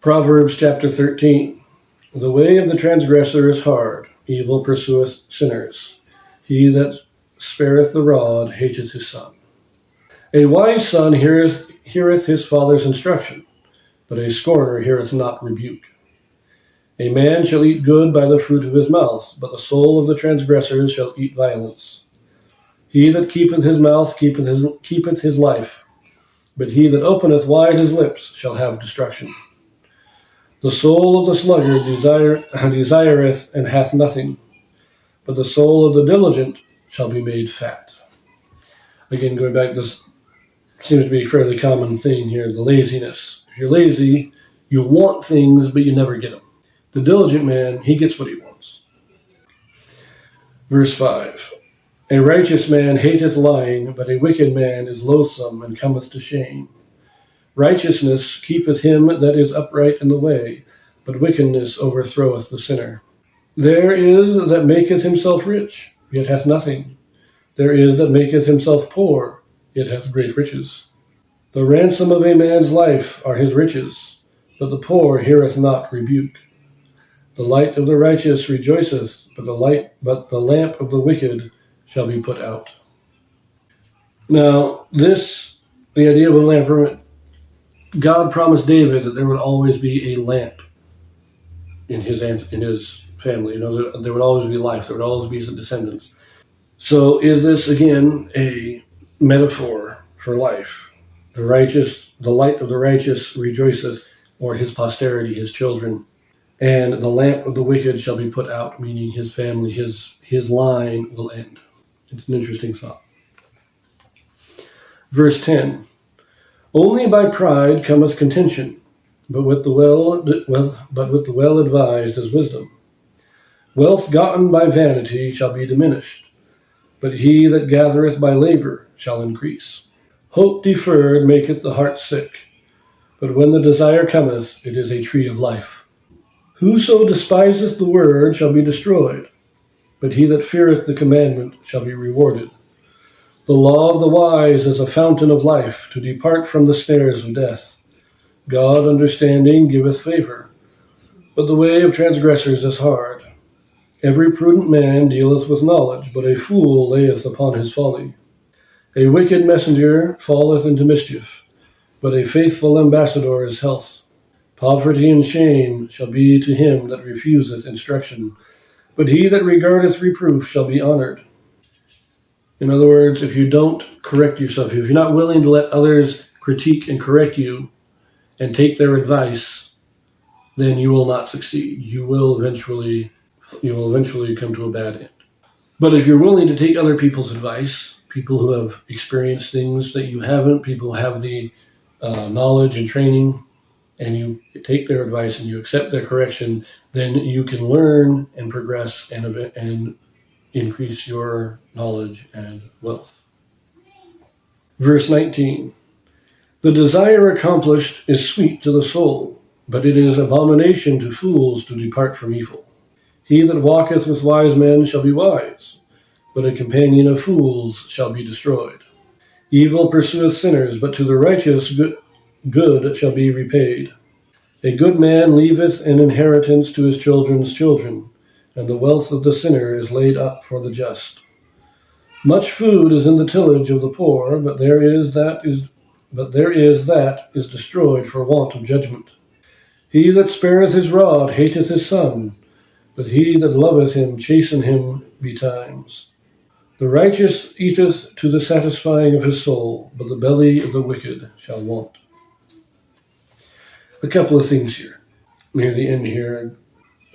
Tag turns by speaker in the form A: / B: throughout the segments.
A: Proverbs chapter 13. The way of the transgressor is hard, evil pursueth sinners. He that spareth the rod hateth his son. A wise son heareth his father's instruction, but a scorner heareth not rebuke. A man shall eat good by the fruit of his mouth, but the soul of the transgressors shall eat violence. He that keepeth his mouth keepeth his life, but he that openeth wide his lips shall have destruction. The soul of the sluggard desireth and hath nothing, but the soul of the diligent shall be made fat. Again, going back, this seems to be a fairly common thing here, the laziness. If you're lazy, you want things, but you never get them. The diligent man, he gets what he wants. Verse 5. A righteous man hateth lying, but a wicked man is loathsome and cometh to shame. Righteousness keepeth him that is upright in the way, but wickedness overthroweth the sinner. There is that maketh himself rich, yet hath nothing. There is that maketh himself poor, yet hath great riches. The ransom of a man's life are his riches, but the poor heareth not rebuke. The light of the righteous rejoiceth, but the lamp of the wicked shall be put out. Now, the idea of a lamp, God promised David that there would always be a lamp in his family. There would always be life. There would always be some descendants. So is this, again, a metaphor for life? The light of the righteous rejoiceth, or his posterity, his children. And the lamp of the wicked shall be put out, meaning his family, his line will end. It's an interesting thought. Verse 10. Only by pride cometh contention, but with the well advised is wisdom. Wealth gotten by vanity shall be diminished, but he that gathereth by labor shall increase. Hope deferred maketh the heart sick, but when the desire cometh, it is a tree of life. Whoso despiseth the word shall be destroyed, but he that feareth the commandment shall be rewarded. The law of the wise is a fountain of life, to depart from the snares of death. God understanding giveth favor, but the way of transgressors is hard. Every prudent man dealeth with knowledge, but a fool layeth upon his folly. A wicked messenger falleth into mischief, but a faithful ambassador is health. Poverty and shame shall be to him that refuseth instruction, but he that regardeth reproof shall be honored. In other words, if you don't correct yourself, if you're not willing to let others critique and correct you and take their advice, then you will not succeed. You will eventually come to a bad end. But if you're willing to take other people's advice, people who have experienced things that you haven't, people who have the knowledge and training, and you take their advice and you accept their correction, then you can learn and progress and increase your knowledge and wealth. Verse 19. The desire accomplished is sweet to the soul, but it is abomination to fools to depart from evil. He that walketh with wise men shall be wise, but a companion of fools shall be destroyed. Evil pursueth sinners, but to the righteous good shall be repaid. A good man leaveth an inheritance to his children's children, and the wealth of the sinner is laid up for the just. Much food is in the tillage of the poor, but there is that is destroyed for want of judgment. He that spareth his rod hateth his son, but he that loveth him chasten him betimes. The righteous eateth to the satisfying of his soul, but the belly of the wicked shall want. A couple of things here, near the end here.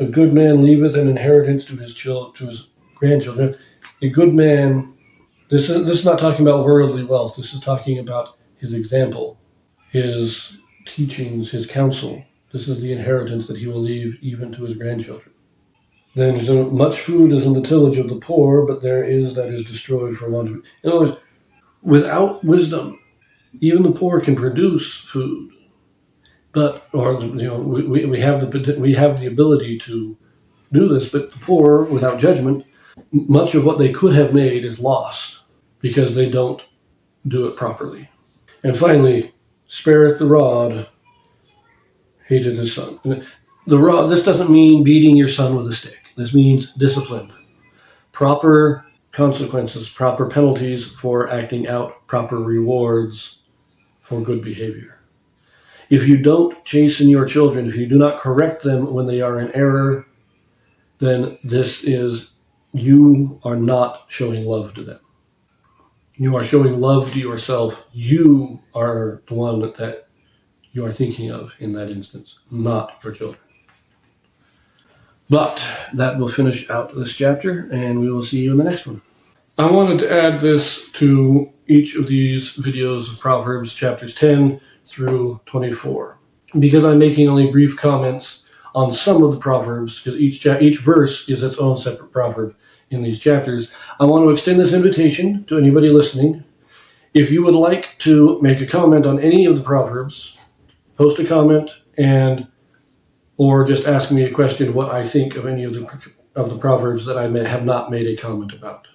A: A good man leaveth an inheritance to his grandchildren. A good man, this is not talking about worldly wealth. This is talking about his example, his teachings, his counsel. This is the inheritance that he will leave even to his grandchildren. Then much food is in the tillage of the poor, but there is that is destroyed for want of. In other words, without wisdom, even the poor can produce food. But, we have the ability to do this, but the poor, without judgment, much of what they could have made is lost because they don't do it properly. And finally, spareth the rod, hated his son. This doesn't mean beating your son with a stick. This means discipline. Proper consequences, proper penalties for acting out, proper rewards for good behavior. If you don't chasten your children, if you do not correct them when they are in error, then you are not showing love to them. You are showing love to yourself. You are the one that you are thinking of in that instance, not your children. But that will finish out this chapter, and we will see you in the next one. I wanted to add this to each of these videos of Proverbs, chapters 10 through 24, because I'm making only brief comments on some of the Proverbs, because each verse is its own separate proverb in these chapters. I want to extend this invitation to anybody listening. If you would like to make a comment on any of the Proverbs, post a comment or just ask me a question what I think of any of the Proverbs that I may have not made a comment about.